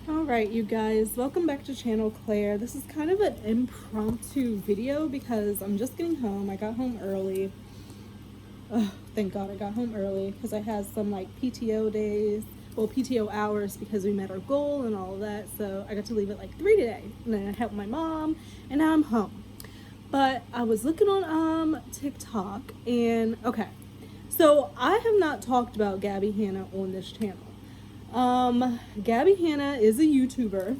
Alright, you guys, welcome back to Channel Claire. This is kind of an impromptu video because I'm just getting home. I got home early. Oh, thank God I got home early because I had some like PTO days, well, PTO hours because we met our goal and all of that. So I got to leave at like 3 today. And then I helped my mom and now I'm home. But I was looking on TikTok and okay. So I have not talked about Gabbie Hanna on this channel. Gabbie Hanna is a YouTuber.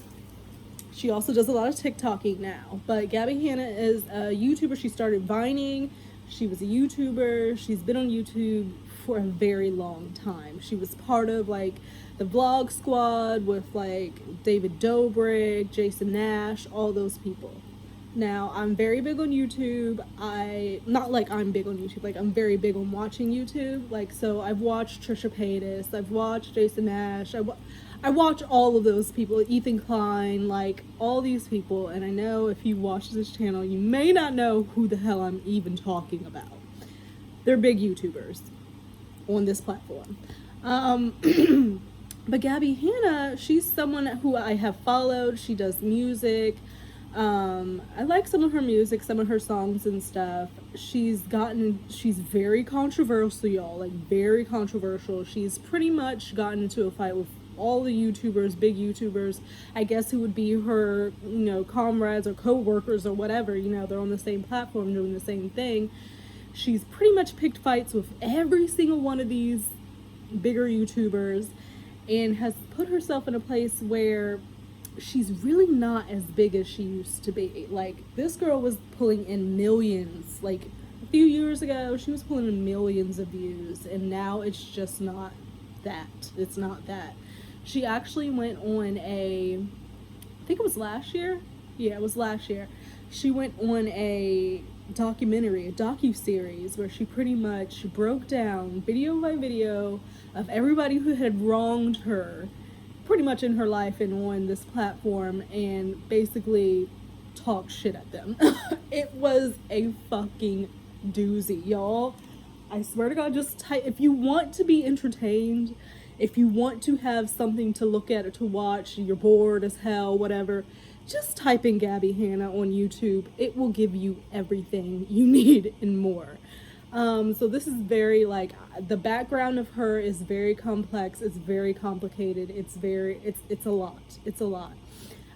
She also does a lot of TikToking now, but Gabbie Hanna is a YouTuber. She started Vining. She was a YouTuber. She's been on YouTube for a very long time. She was part of like the vlog squad with like David Dobrik, Jason Nash, all those people. Now, I'm very big on YouTube. Not like I'm big on YouTube, like I'm very big on watching YouTube. Like, so I've watched Trisha Paytas, I've watched Jason Nash, I watch all of those people, Ethan Klein, like all these people. And I know if you watch this channel, you may not know who the hell I'm even talking about. They're big YouTubers on this platform. But Gabbie Hanna, she's someone who I have followed. She does music. I like some of her music, some of her songs and stuff. She's very controversial, y'all, like very controversial. She's pretty much gotten into a fight with all the YouTubers, big YouTubers, I guess, who would be her, comrades or co-workers or whatever, they're on the same platform doing the same thing. She's pretty much picked fights with every single one of these bigger YouTubers and has put herself in a place where she's really not as big as she used to be. Like, this girl was pulling in millions. Like, a few years ago, she was pulling in millions of views, and now it's just not that. It's not that. She actually went on I think it was last year? Yeah, it was last year. She went on a documentary, a docu-series, where she pretty much broke down video by video of everybody who had wronged her pretty much in her life and on this platform, and basically talk shit at them. It was a fucking doozy, y'all. I swear to God, just type, if you want to be entertained, if you want to have something to look at or to watch, you're bored as hell, whatever, just type in Gabbie Hanna on YouTube. It will give you everything you need and more. So this is very, like, the background of her is very complex. It's very complicated. It's a lot.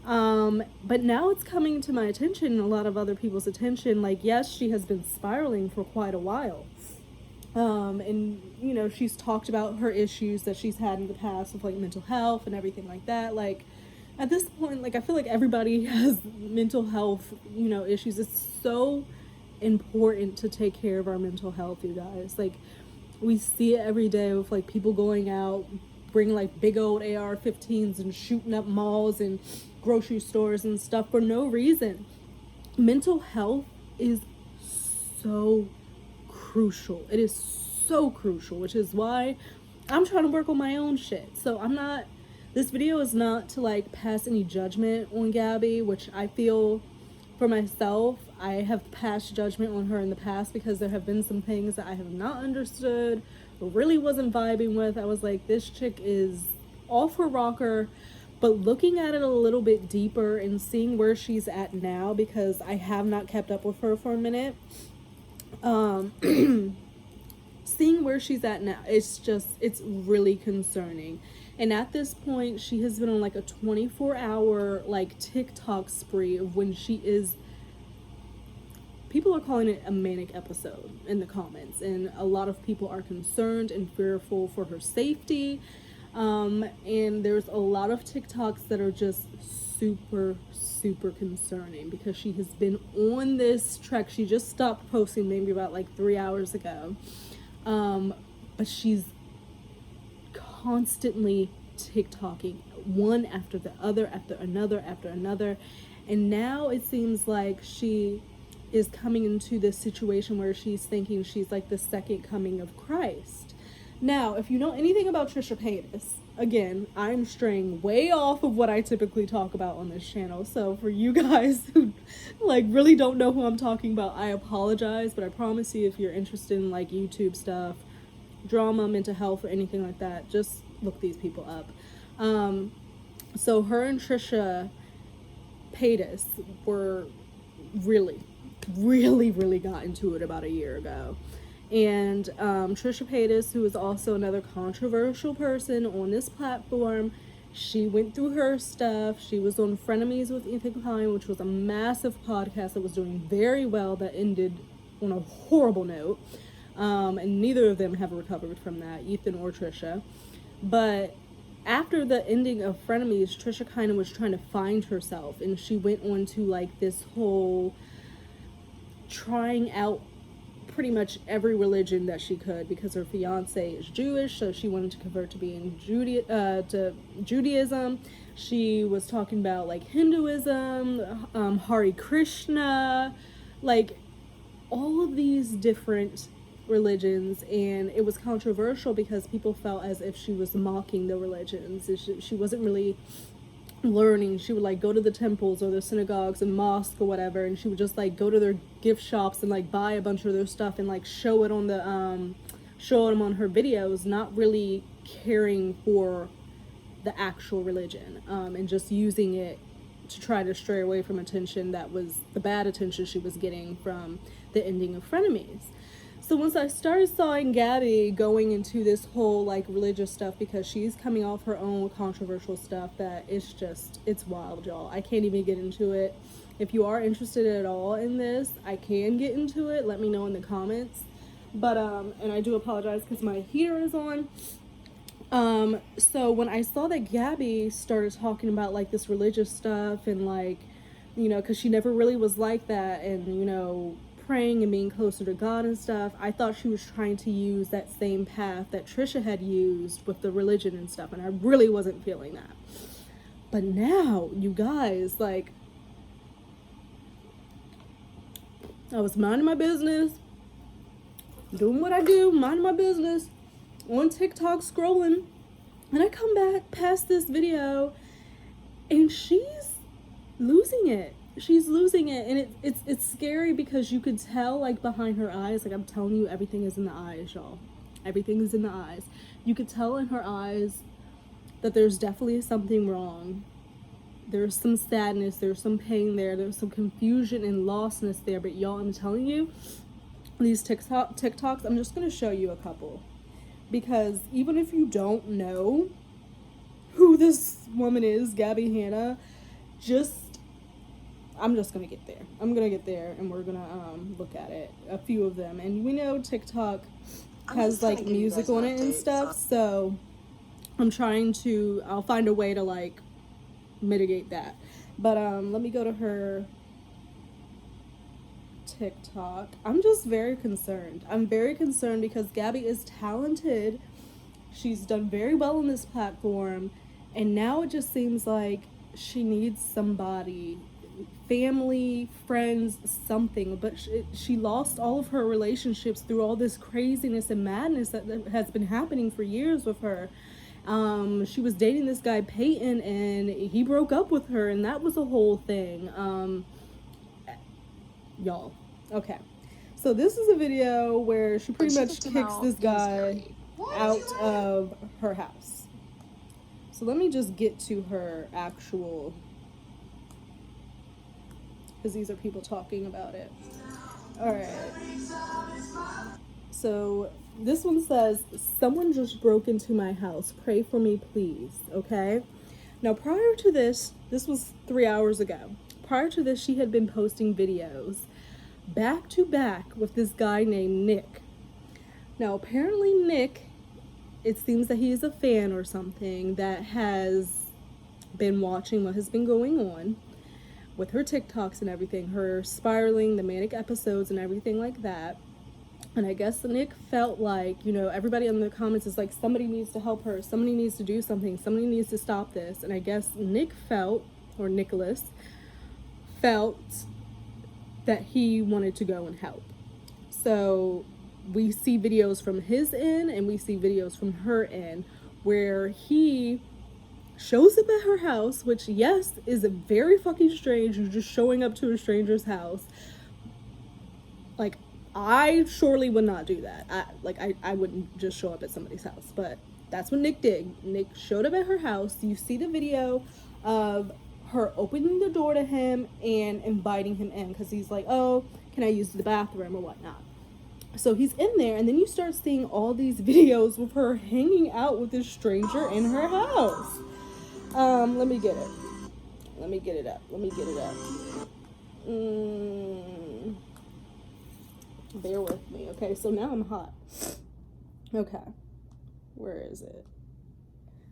But now it's coming to my attention and a lot of other people's attention. Like, yes, she has been spiraling for quite a while. And, she's talked about her issues that she's had in the past with, like, mental health and everything like that. Like, at this point, like, I feel like everybody has mental health, issues. It's so important to take care of our mental health, you guys. Like, we see it every day with like people going out, bringing like big old AR-15s and shooting up malls and grocery stores and stuff for no reason. Mental health is so crucial. It is so crucial, which is why I'm trying to work on my own shit. So this video is not to like pass any judgment on Gabby, which I feel for myself, I have passed judgment on her in the past because there have been some things that I have not understood or really wasn't vibing with. I was like, this chick is off her rocker. But looking at it a little bit deeper and seeing where she's at now, because I have not kept up with her for a minute, seeing where she's at now, it's really concerning. And at this point, she has been on like a 24-hour like TikTok spree of when people are calling it a manic episode in the comments, and a lot of people are concerned and fearful for her safety. And there's a lot of TikToks that are just super concerning because she has been on this trek. She just stopped posting maybe about like 3 hours ago. But she's constantly TikToking, one after the other, after another. And now it seems like she is coming into this situation where she's thinking she's like the second coming of Christ. Now, if you know anything about Trisha Paytas, again, I'm straying way off of what I typically talk about on this channel. So for you guys who like really don't know who I'm talking about, I apologize, but I promise you, if you're interested in like YouTube stuff, drama, mental health, or anything like that, just look these people up. So her and Trisha Paytas were really, really got into it about a year ago. And Trisha Paytas, who is also another controversial person on this platform, she went through her stuff. She was on Frenemies with Ethan Klein, which was a massive podcast that was doing very well, that ended on a horrible note. And neither of them have recovered from that, Ethan or Trisha. But after the ending of Frenemies, Trisha kind of was trying to find herself, and she went on to like this whole trying out pretty much every religion that she could, because her fiance is Jewish, so she wanted to convert to being to Judaism. She was talking about like Hinduism, Hare Krishna, like all of these different religions, and it was controversial because people felt as if she was mocking the religions. She wasn't really learning. She would like go to the temples or the synagogues and mosque or whatever, and she would just like go to their gift shops and like buy a bunch of their stuff and like show it on the show them on her videos, not really caring for the actual religion, and just using it to try to stray away from attention that was the bad attention she was getting from the ending of Frenemies. So once I started seeing Gabby going into this whole like religious stuff, because she's coming off her own controversial stuff, that it's wild, y'all. I can't even get into it. If you are interested at all in this, I can get into it. Let me know in the comments. But and I do apologize because my heater is on. So when I saw that Gabby started talking about like this religious stuff, and like, you know, because she never really was like that, and you know, praying and being closer to God and stuff, I thought she was trying to use that same path that Trisha had used with the religion and stuff, and I really wasn't feeling that. But now, you guys, like, I was minding my business, doing what I do, minding my business, on TikTok scrolling, and I come back past this video, and she's losing it. She's losing it, and it's scary because you could tell like behind her eyes, like I'm telling you, everything is in the eyes, y'all. Everything is in the eyes. You could tell in her eyes that there's definitely something wrong. There's some sadness, there's some pain there, there's some confusion and lostness there. But y'all, I'm telling you, these TikToks, I'm just gonna show you a couple, because even if you don't know who this woman is, Gabbie Hanna, I'm just gonna get there. I'm gonna get there, and we're gonna look at it, a few of them. And we know TikTok has like music on it and stuff, so I'll find a way to like mitigate that. But let me go to her TikTok. I'm just very concerned. I'm very concerned because Gabby is talented. She's done very well on this platform, and now it just seems like she needs somebody, family, friends, something. But she lost all of her relationships through all this craziness and madness that has been happening for years with her. She was dating this guy Peyton, and he broke up with her, and that was a whole thing. Y'all, okay, so this is a video where she pretty much kicks this guy out of her house. So let me just get to her actual, because these are people talking about it. All right. So this one says, "Someone just broke into my house. Pray for me, please." Okay. Now, prior to this was 3 hours ago. Prior to this, she had been posting videos back to back with this guy named Nick. Now, apparently Nick, it seems that he is a fan or something that has been watching what has been going on with her TikToks and everything, her spiraling, the manic episodes and everything like that. And I guess Nick felt like, you know, everybody in the comments is like, somebody needs to help her, somebody needs to do something, somebody needs to stop this. And I guess Nick felt, or Nicholas felt, that he wanted to go and help. So we see videos from his end and we see videos from her end where he shows up at her house, which, yes, is very fucking strange. You're just showing up to a stranger's house. Like, I surely would not do that. I wouldn't just show up at somebody's house. But That's what Nick did. Nick showed up at her house. You see the video of her opening the door to him and inviting him in because he's like, oh, can I use the bathroom or whatnot? So he's in there, and then you start seeing all these videos with her hanging out with this stranger in her house. Let me get it. Let me get it up. Bear with me. Okay, so now I'm hot. Okay. Where is it?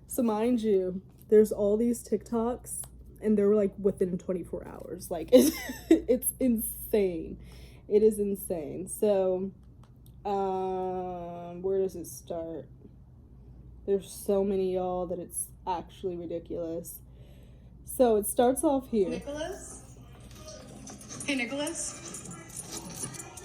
So mind you, there's all these TikToks, and they're like within 24 hours. Like, it's insane. It is insane. So, where does it start? There's so many, y'all, that it's actually ridiculous. So it starts off here. Nicholas? Hey, Nicholas?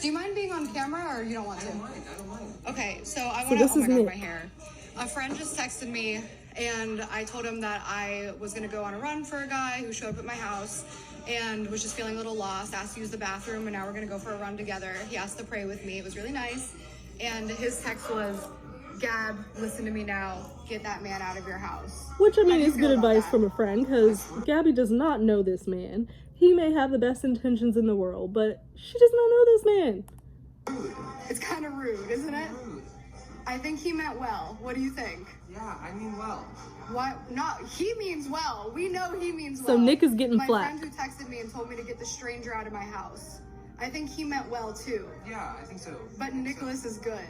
Do you mind being on camera, or you don't want to? I don't mind. Okay, so I want to, oh my God, my hair. A friend just texted me, and I told him that I was going to go on a run for a guy who showed up at my house and was just feeling a little lost, asked to use the bathroom, and now we're going to go for a run together. He asked to pray with me. It was really nice. And his text was, Gab, listen to me now. Get that man out of your house. Which, I mean, is good advice from a friend, because Gabby does not know this man. He may have the best intentions in the world, but she does not know this man. It's kind of rude, isn't it? I think he meant well. What do you think? Yeah, I mean well. What? Not, he means well. We know he means well. So Nick is getting flat. My friend who texted me and told me to get the stranger out of my house. I think he meant well too. Yeah, I think so. But Nicholas is good.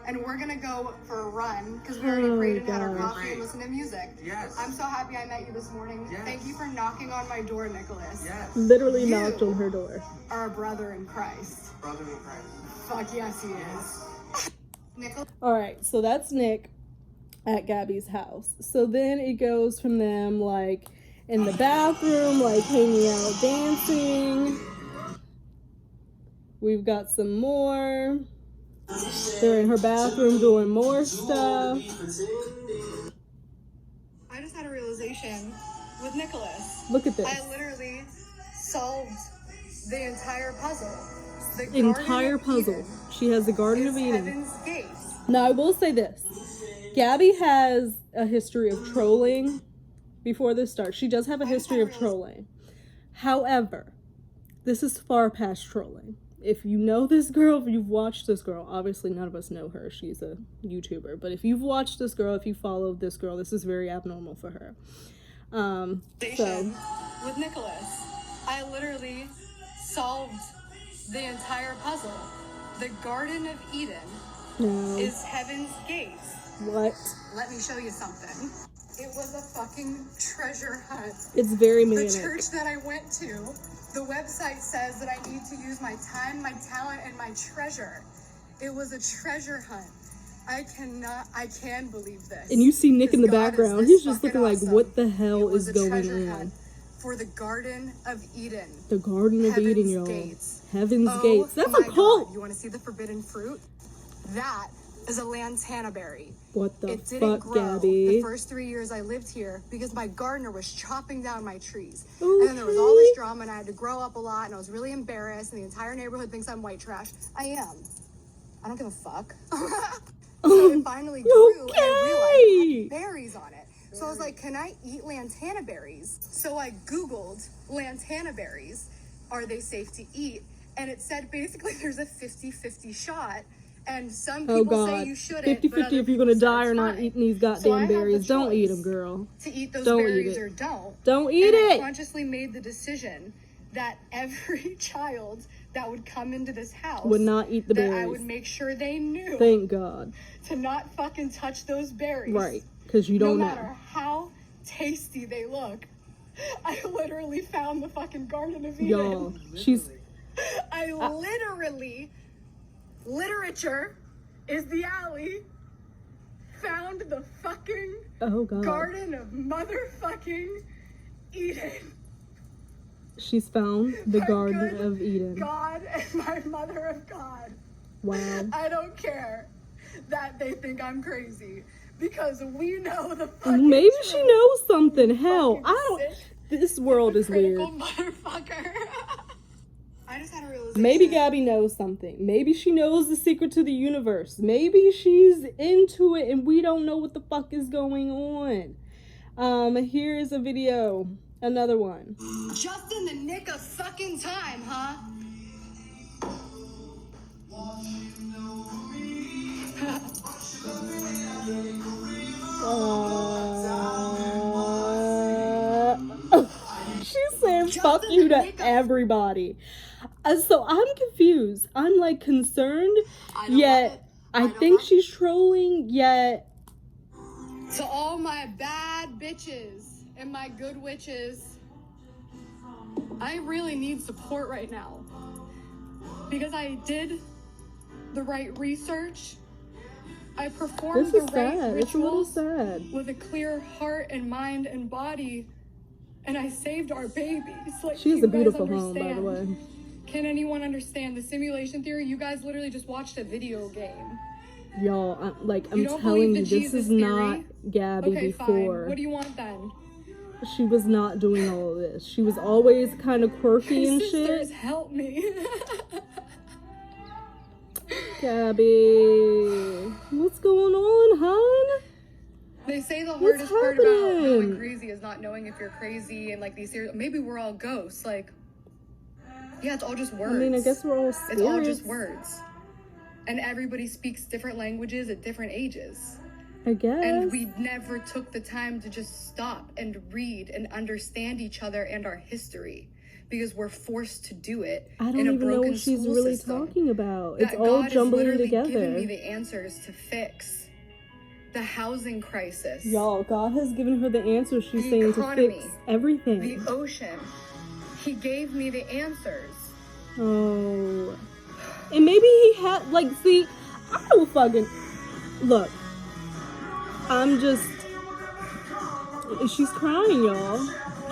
And we're gonna go for a run because we already prayed and had our coffee and listened to music. Yes. I'm so happy I met you this morning. Yes. Thank you for knocking on my door, Nicholas. Yes. Literally knocked on her door. Are a brother in Christ. Brother in Christ. Fuck yes, he is. Nicholas. All right, so that's Nick at Gabby's house. So then it goes from them like in the bathroom, like hanging out, dancing. We've got some more. They're in her bathroom doing more stuff. I just had a realization with Nicholas. Look at this. I literally solved the entire puzzle. The Entire puzzle. She has the Garden of Eden. Heaven's gate. Now, I will say this. Gabby has a history of trolling before this starts. She does have a history of trolling. However, this is far past trolling. If you know this girl, if you've watched this girl, obviously none of us know her. She's a YouTuber. But if you've watched this girl, if you followed this girl, this is very abnormal for her. So with Nicholas, I literally solved the entire puzzle. The Garden of Eden is heaven's gate. What? Let me show you something. It was a fucking treasure hunt. It's very manic. The church that I went to, the website says that I need to use my time, my talent, and my treasure. It was a treasure hunt. I can believe this. And you see Nick in the background. He's just looking like, awesome. what the hell is going treasure on? hunt for the Garden of Eden. The Garden of Eden, y'all. Gates. Heaven's Gates. That's a cult. God. You want to see the forbidden fruit? That is a lantana berry. What the It didn't fuck, grow Gabby? the first 3 years I lived here because my gardener was chopping down my trees. Okay. And then there was all this drama and I had to grow up a lot and I was really embarrassed and the entire neighborhood thinks I'm white trash. I am. I don't give a fuck. So it finally grew and I realized it had berries on it. So I was like, can I eat lantana berries? So I Googled lantana berries. Are they safe to eat? And it said basically there's a 50-50 shot. And some people say you shouldn't. 50-50 if you're gonna die or not eating these goddamn berries. Don't eat them, girl. To eat those berries or don't. Don't eat it. I consciously made the decision that every child that would come into this house would not eat the berries. I would make sure they knew. Thank God. To not fucking touch those berries. Right, because you don't know. No matter how tasty they look. I literally found the fucking Garden of Eden. Y'all, I literally... Literature is the alley. Found the fucking Garden of motherfucking Eden. She's found the Garden of Eden. God and my mother of God. Wow. I don't care that they think I'm crazy because we know the fucking Maybe truth. she knows something. Hell, I don't. This world is weird. Motherfucker. I just had a realization. Maybe Gabby knows something. Maybe she knows the secret to the universe. Maybe she's into it and we don't know what the fuck is going on. Here's a video. Another one. Just in the nick of fucking time, huh? She's saying fuck you to everybody. So I'm confused. I'm like concerned, yet I think she's trolling, yet. To all my bad bitches and my good witches, I really need support right now. Because I did the right research. I performed the right rituals with a clear heart and mind and body, and I saved our babies. Like, she has a beautiful home, by the way. Can anyone understand the simulation theory? You guys literally just watched a video game. Y'all, I'm telling you, this is not Gabby before. Fine. What do you want then? She was not doing all of this. She was always kind of quirky and Sisters, shit. help me. Gabby, what's going on, hon? They say the hardest part about going crazy is not knowing if you're crazy, and like these serious, maybe we're all ghosts. Like, yeah, it's all just words. I mean, I guess we're all spirits. It's all just words. And everybody speaks different languages at different ages. I guess. And we never took the time to just stop and read and understand each other and our history. Because we're forced to do it I don't in a even know broken what she's school really system. talking about. That It's all God jumbling is together. giving me the answers to fix the housing crisis. Y'all, God has given her the answers she's The saying economy, to fix everything. The ocean. He gave me the answers. Oh. And maybe he had, like, see, I don't fucking, look, I'm just, she's crying, y'all.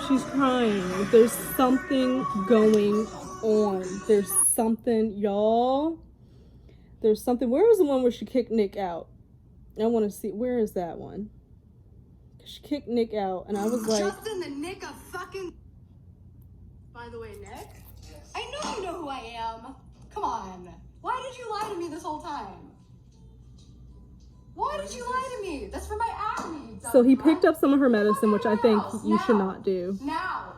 She's crying. There's something going on. There's something, y'all. There's something. Where is the one where she kicked Nick out? I want to see. Where is that one? She kicked Nick out, and I was like, just in the nick of fucking. By the way, Nick, I know you know who I am. Come on. Why did you lie to me this whole time? Why did you lie to me? That's for my acne. So he picked up some of her medicine, which I think you should not do. Now.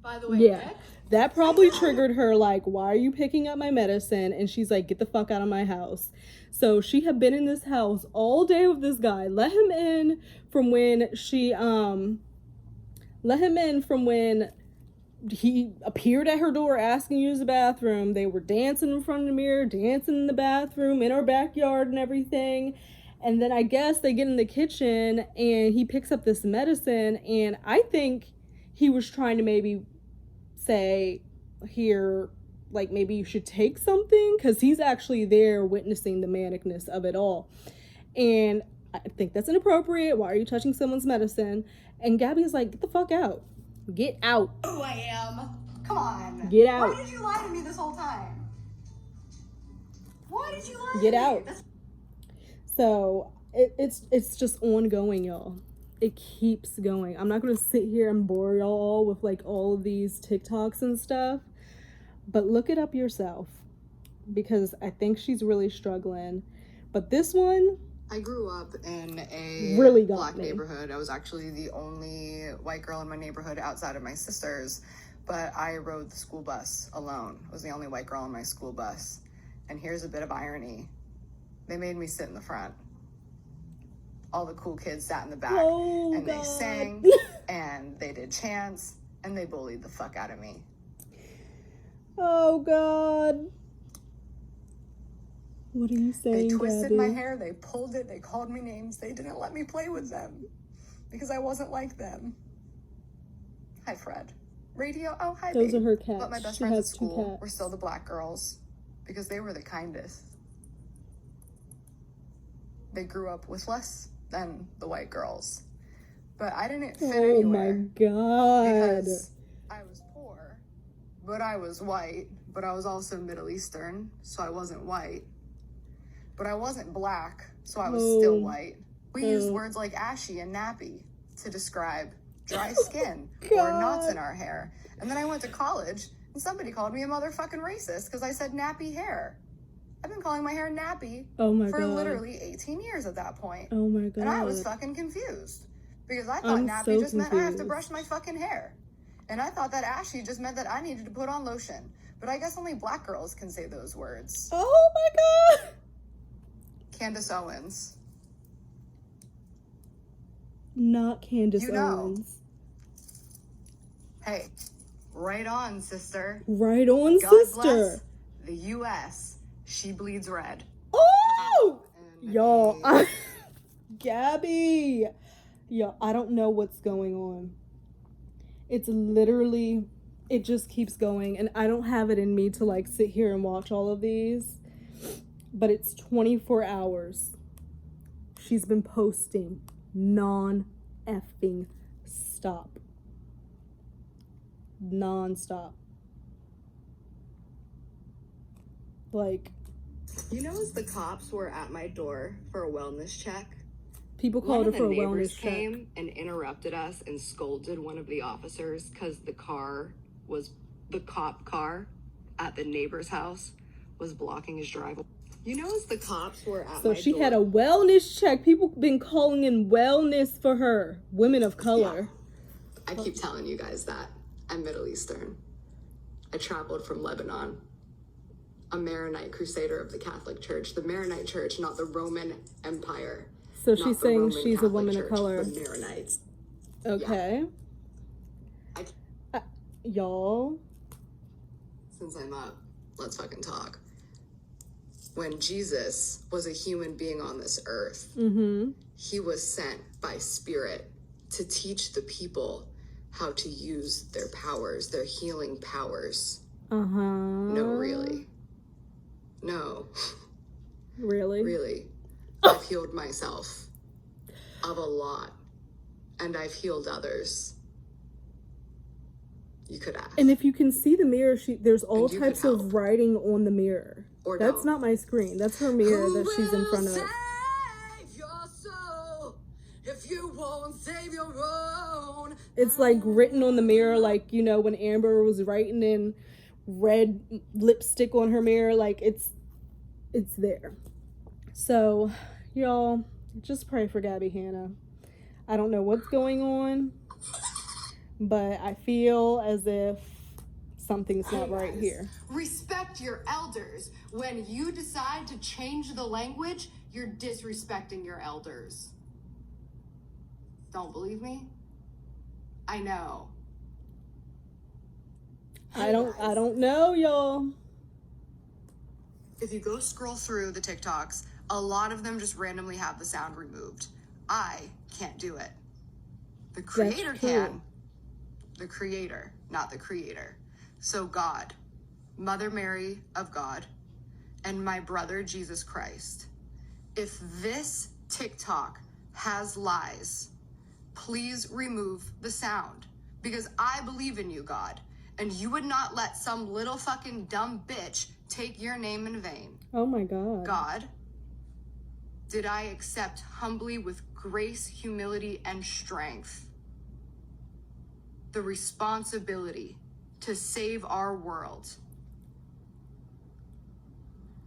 By the way, Yeah. Nick. That probably triggered her, like, why are you picking up my medicine? And she's like, get the fuck out of my house. So she had been in this house all day with this guy. Let him in from when he appeared at her door asking to use the bathroom. They were dancing in front of the mirror, dancing in the bathroom, in our backyard and everything. And then I guess they get in the kitchen and he picks up this medicine. And I think he was trying to maybe say, here, like, maybe you should take something, because he's actually there witnessing the manicness of it all. And I think that's inappropriate. Why are you touching someone's medicine? And Gabby's like, get the fuck out. Get out. Who I am. Come on. Get out. Why did you lie to me this whole time? Why did you lie Get to me? out. So it's just ongoing, y'all. It keeps going. I'm not going to sit here and bore y'all all with like all of these TikToks and stuff, but look it up yourself, because I think she's really struggling. But this one, I grew up in a really got black me. neighborhood. I was actually the only white girl in my neighborhood outside of my sisters, but I rode the school bus alone. I was the only white girl on my school bus. And here's a bit of irony. They made me sit in the front. All the cool kids sat in the back, and God. they sang, and they did chants, and they bullied the fuck out of me. Oh God. What are you saying, They twisted Gabby? my hair, they pulled it, they called me names, they didn't let me play with them because I wasn't like them. Hi, Fred. Radio, oh, hi, Those babe. are her cats. But my best She friends at has 2 school cats. were still the black girls because they were the kindest. They grew up with less than the white girls. But I didn't fit anywhere. Oh my God. Because I was poor, but I was white, but I was also Middle Eastern, so I wasn't white. But I wasn't black, so I was still white. We used words like ashy and nappy to describe dry skin or knots in our hair. And then I went to college And somebody called me a motherfucking racist because I said nappy hair. I've been calling my hair nappy for literally 18 years at that point. Oh my God. And I was fucking confused. Because I thought nappy just meant I have to brush my fucking hair. And I thought that ashy just meant that I needed to put on lotion. But I guess only black girls can say those words. Oh my God. Candace Owens. Not Candace You know. Owens. Hey, right on, sister. Right on, God sister. bless the U.S. She bleeds red. Oh! And Y'all, Gabby. Yo, I don't know what's going on. It's literally, it just keeps going. And I don't have it in me to like sit here and watch all of these. But it's 24 hours. She's been posting non-effing stop. Non-stop. Like, you know, as the cops were at my door for a wellness check, people called her for a wellness check. One of the neighbors came and interrupted us and scolded one of the officers because the car was, the cop car at the neighbor's house was blocking his driveway. You know, as the cops were at So my she door, had a wellness check. People been calling in wellness for her. Women of color. Yeah. I keep telling you guys that. I'm Middle Eastern. I traveled from Lebanon. A Maronite crusader of the Catholic Church. The Maronite Church, not the Roman Empire. So she's saying she's a woman Church, of color. The Maronites. Okay. Yeah. Y'all. Since I'm up, let's fucking talk. When Jesus was a human being on this earth, he was sent by Spirit to teach the people how to use their powers, their healing powers. No, really. No. Really? Really. I've healed myself of a lot, and I've healed others. You could ask. And if you can see the mirror, there's all types of writing on the mirror. Or that's not my screen. That's her mirror that she's in front of. Save your soul if you won't save your own. It's like written on the mirror, like, you know, when Amber was writing in red lipstick on her mirror, like it's there. So, y'all, just pray for Gabbie Hanna. I don't know what's going on, but I feel as if something's not right here. Respect your elders. When you decide to change the language, you're disrespecting your elders. Don't believe me? I know. I don't know, y'all. If you go scroll through the TikToks, a lot of them just randomly have the sound removed. I can't do it. The creator can. The creator, not the creator. So God, Mother Mary of God, and my brother Jesus Christ, if this TikTok has lies, please remove the sound. Because I believe in you, God, and you would not let some little fucking dumb bitch take your name in vain. Oh my God. God, did I accept humbly with grace, humility, and strength the responsibility to save our world?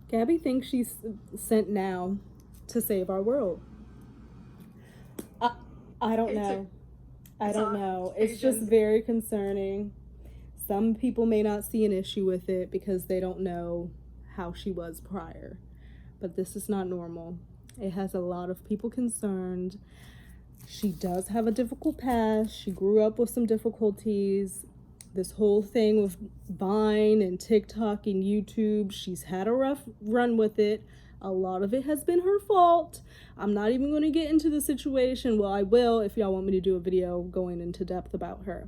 Gabby thinks she's sent now to save our world. I don't know. I don't know. It's just very concerning. Some people may not see an issue with it because they don't know how she was prior. But this is not normal. It has a lot of people concerned. She does have a difficult past. She grew up with some difficulties. This whole thing with Vine and TikTok and YouTube, she's had a rough run with it. A lot of it has been her fault. I'm not even going to get into the situation. Well, I will if y'all want me to do a video going into depth about her.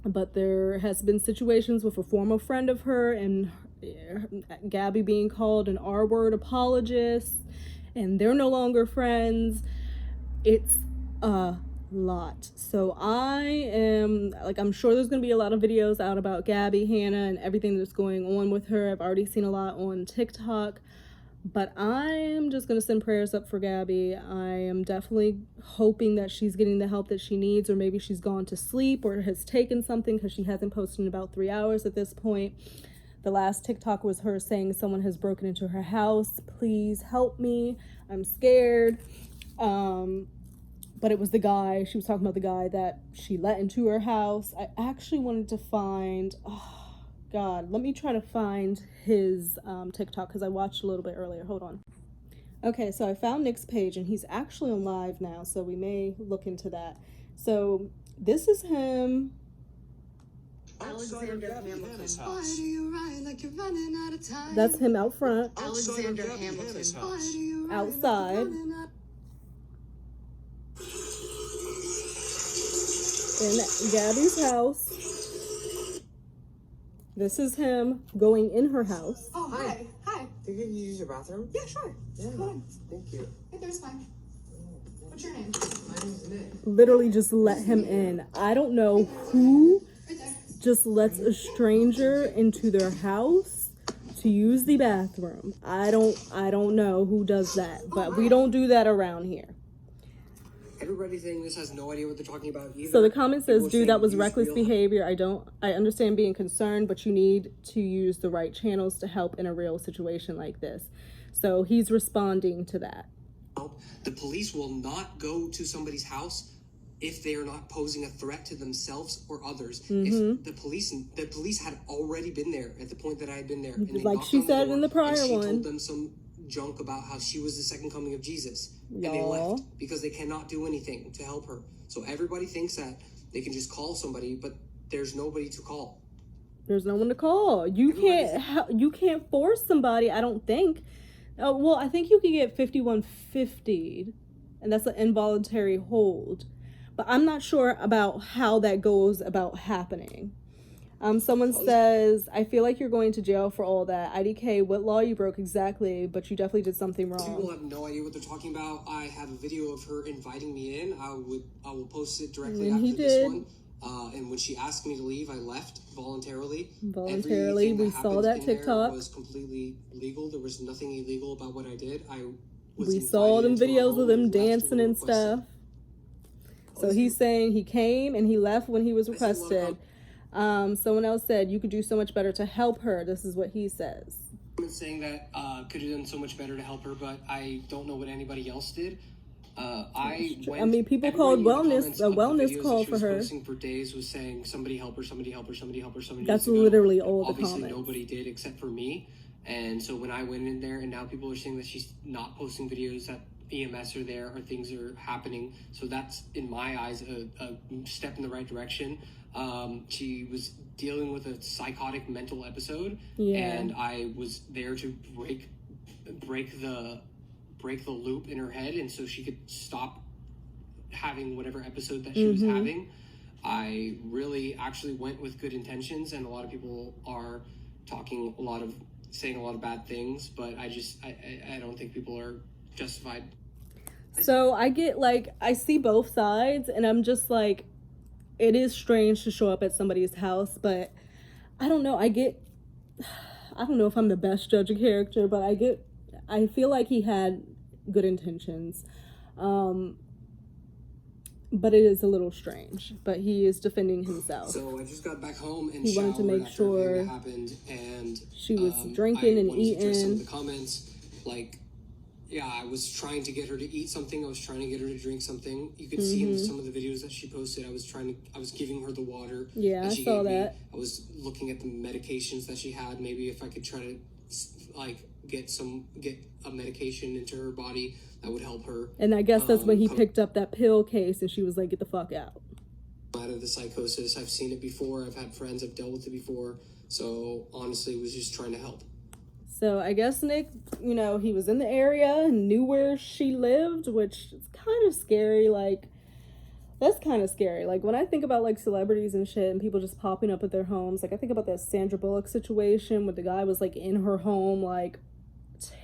But there has been situations with a former friend of her and Gabby being called an R-word apologist, and they're no longer friends. It's a lot. So I am, like, I'm sure there's going to be a lot of videos out about Gabbie Hanna and everything that's going on with her. I've already seen a lot on TikTok. But I'm just going to send prayers up for Gabby. I am definitely hoping that she's getting the help that she needs, or maybe she's gone to sleep or has taken something, because she hasn't posted in about 3 hours at this point. The last TikTok was her saying someone has broken into her house. Please help me. I'm scared. But it was the guy. She was talking about the guy that she let into her house. I actually wanted to find... Oh, God. Let me try to find his TikTok, because I watched a little bit earlier. Hold on. Okay, so I found Nick's page, and he's actually on live now, so we may look into that. So this is him. Alexander Hamilton. Why do you ride like you're running out of time? That's him out front. Alexander Hamilton. Why do you ride Outside. like you're running out In Gabby's house. This is him going in her house. Oh, hi. Hi. Do you use your bathroom? Yeah, sure. Yeah. Come on. Thank you. Hey, there's mine. What's your name? My name's Nick. Literally just let him in. I don't know who Right there. just lets a stranger into their house to use the bathroom. I don't know who does that, but we don't do that around here. Everybody saying this has no idea what they're talking about either. So the comment says, People are saying dude, that was use reckless real- behavior. I understand being concerned, but you need to use the right channels to help in a real situation like this. So he's responding to that. The police will not go to somebody's house if they are not posing a threat to themselves or others. If the police had already been there at the point that I had been there, and they Like knocked she on the said door, in the prior and she one. told them some junk about how she was the second coming of Jesus, and they Y'all. left because they cannot do anything to help her. So everybody thinks that they can just call somebody, but there's nobody to call. There's no one to call. You can't force somebody, I don't think. Well, I think you can get 5150, and that's an involuntary hold. But I'm not sure about how that goes about happening. Someone says, I feel like you're going to jail for all that. IDK, what law you broke exactly, but you definitely did something People wrong. have no idea what they're talking about. I have a video of her inviting me in. I will post it directly And after he this did. one. And when she asked me to leave, I left voluntarily. Voluntarily, Everything we saw happened that in there TikTok. was completely legal. There was nothing illegal about what I did. I was We saw invited them into a videos home of them and left dancing when and requested. stuff. So he's saying he came and he left when he was I see a lot requested. Someone else said, you could do so much better to help her. This is what he says. I'm saying that could have done so much better to help her, but I don't know what anybody else did. I mean, people called wellness, a wellness call for her. Posting for days was saying somebody help her, somebody help her, somebody help her, somebody. That's needs to go. literally all the Obviously, comments. nobody did except for me. And so when I went in there, and now people are saying that she's not posting videos, that EMS are there, or things are happening. So that's, in my eyes, a step in the right direction. She was dealing with a psychotic mental episode, and I was there to break the loop in her head, and so she could stop having whatever episode that she was having. I really actually went with good intentions, and a lot of people are saying a lot of bad things, but I don't think people are justified. So I see both sides, and I'm just like, it is strange to show up at somebody's house, but I don't know. I don't know if I'm the best judge of character, but I feel like he had good intentions. But it is a little strange, but he is defending himself. So I just got back home and He wanted to make after everything sure that happened, and she was drinking I and wanted to address some of eating. the comments, I was trying to get her to eat something. I was trying to get her to drink something. You could see in some of the videos that she posted. I was giving her the water. Yeah, that I she saw gave me. that. I was looking at the medications that she had. Maybe if I could try to get a medication into her body that would help her And I guess that's when he picked up that pill case, and she was like, get the fuck out. out of the psychosis. I've seen it before. I've had friends. I've dealt with it before. So honestly, was just trying to help. So I guess Nick, he was in the area and knew where she lived, which is kind of scary. That's kind of scary. When I think about celebrities and shit and people just popping up at their homes, I think about that Sandra Bullock situation where the guy was in her home,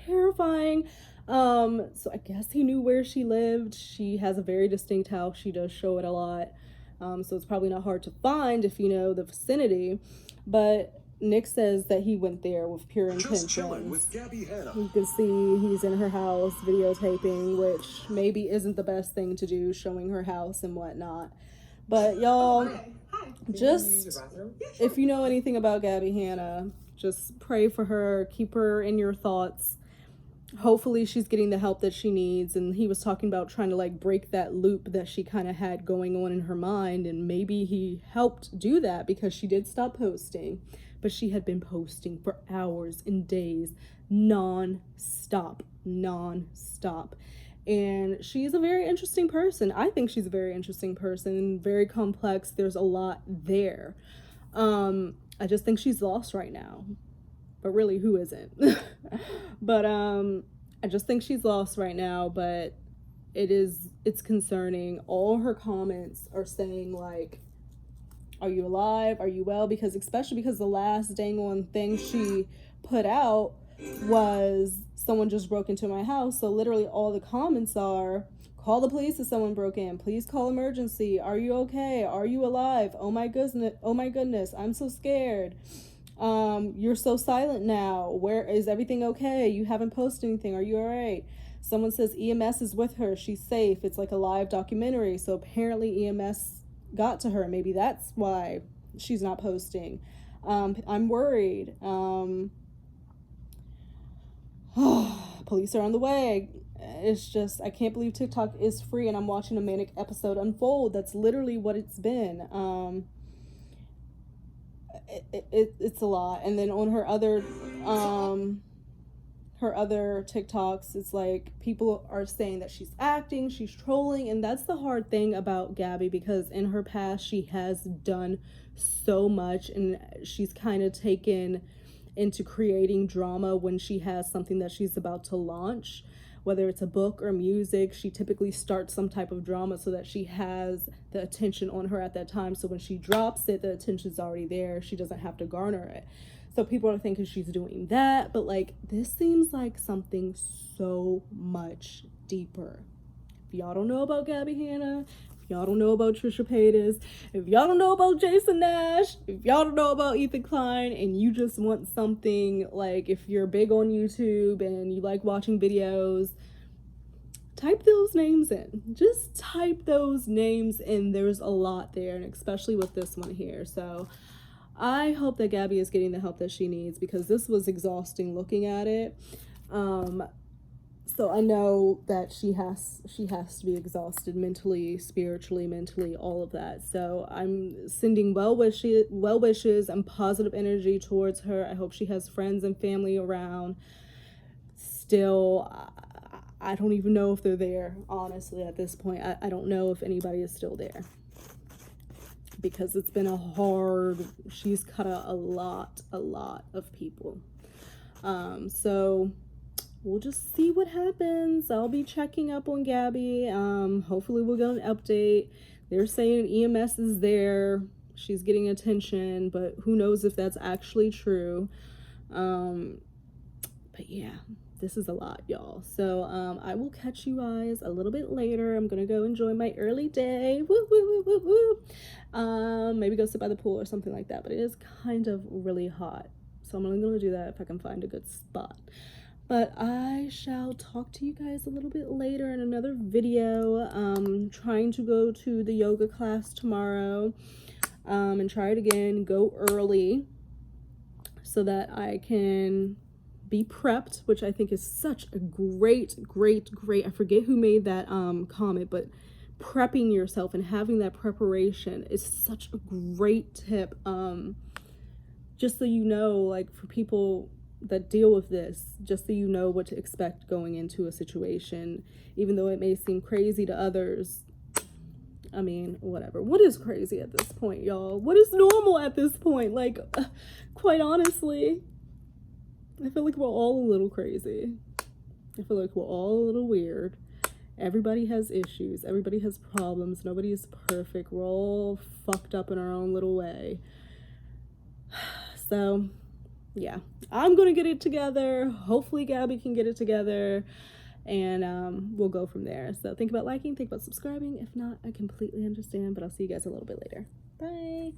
terrifying. So I guess he knew where she lived. She has a very distinct house. She does show it a lot. So it's probably not hard to find if you know the vicinity. But Nick says that he went there with pure Just chilling intentions. with Gabbie Hanna. You can see he's in her house videotaping, which maybe isn't the best thing to do, showing her house and whatnot. But y'all, just if you know anything about Gabbie Hanna, just pray for her, keep her in your thoughts. Hopefully she's getting the help that she needs. And he was talking about trying to like break that loop that she kind of had going on in her mind, and maybe he helped do that because she did stop posting, but she had been posting for hours and days, non-stop. And she's a very interesting person. I think she's a very interesting person, very complex. There's a lot there. I just think she's lost right now. But really, who isn't? But I just think she's lost right now, but it's concerning. All her comments are saying like, are you alive? Are you well? Because especially because the last dang on thing she put out was someone just broke into my house. So literally all the comments are, call the police if someone broke in. Please call emergency. Are you okay? Are you alive? Oh my goodness. I'm so scared. You're so silent now. Where is everything okay? You haven't posted anything. Are you all right? Someone says EMS is with her. She's safe. It's like a live documentary. So apparently EMS got to her. Maybe that's why she's not posting. I'm worried. Police are on the way. It's just, I can't believe TikTok is free and I'm watching a manic episode unfold. That's literally what it's been. It's a lot. And then on her other TikToks, it's like people are saying that she's acting, she's trolling, and that's the hard thing about Gabby, because in her past she has done so much and she's kind of taken into creating drama when she has something that she's about to launch. Whether it's a book or music, she typically starts some type of drama so that she has the attention on her at that time. So when she drops it, the attention's already there. She doesn't have to garner it. So people are thinking she's doing that. But like, this seems like something so much deeper. If y'all don't know about Gabbie Hanna, if y'all don't know about Trisha Paytas, if y'all don't know about Jason Nash, if y'all don't know about Ethan Klein, and you just want something, like if you're big on YouTube and you like watching videos, type those names in. Just type those names in. There's a lot there, and especially with this one here. So I hope that Gabby is getting the help that she needs, because this was exhausting looking at it. So I know that she has to be exhausted mentally, spiritually, mentally, all of that. So I'm sending well wishes and positive energy towards her. I hope she has friends and family around. Still, I don't even know if they're there, honestly, at this point. I don't know if anybody is still there, because it's been she's cut out a lot of people. So we'll just see what happens. I'll be checking up on Gabby. Hopefully we'll get an update. They're saying EMS is there. She's getting attention, but who knows if that's actually true. But yeah, this is a lot, y'all. So I will catch you guys a little bit later. I'm gonna go enjoy my early day. Woo, woo, woo, woo, woo. Maybe go sit by the pool or something like that, but it is kind of really hot. So I'm only gonna do that if I can find a good spot. But I shall talk to you guys a little bit later in another video. Trying to go to the yoga class tomorrow, and try it again, go early so that I can be prepped, which I think is such a great, I forget who made that comment, but prepping yourself and having that preparation is such a great tip. Just so you know, like for people that deal with this, just so you know what to expect going into a situation, even though it may seem crazy to others. I mean, whatever. What is crazy at this point, y'all? What is normal at this point? Like, quite honestly, I feel like we're all a little crazy. I feel like we're all a little weird. Everybody has issues. Everybody has problems. Nobody is perfect. We're all fucked up in our own little way. So yeah, I'm gonna get it together. Hopefully Gabby can get it together, and we'll go from there. So think about liking, think about subscribing. If not, I completely understand, but I'll see you guys a little bit later. Bye.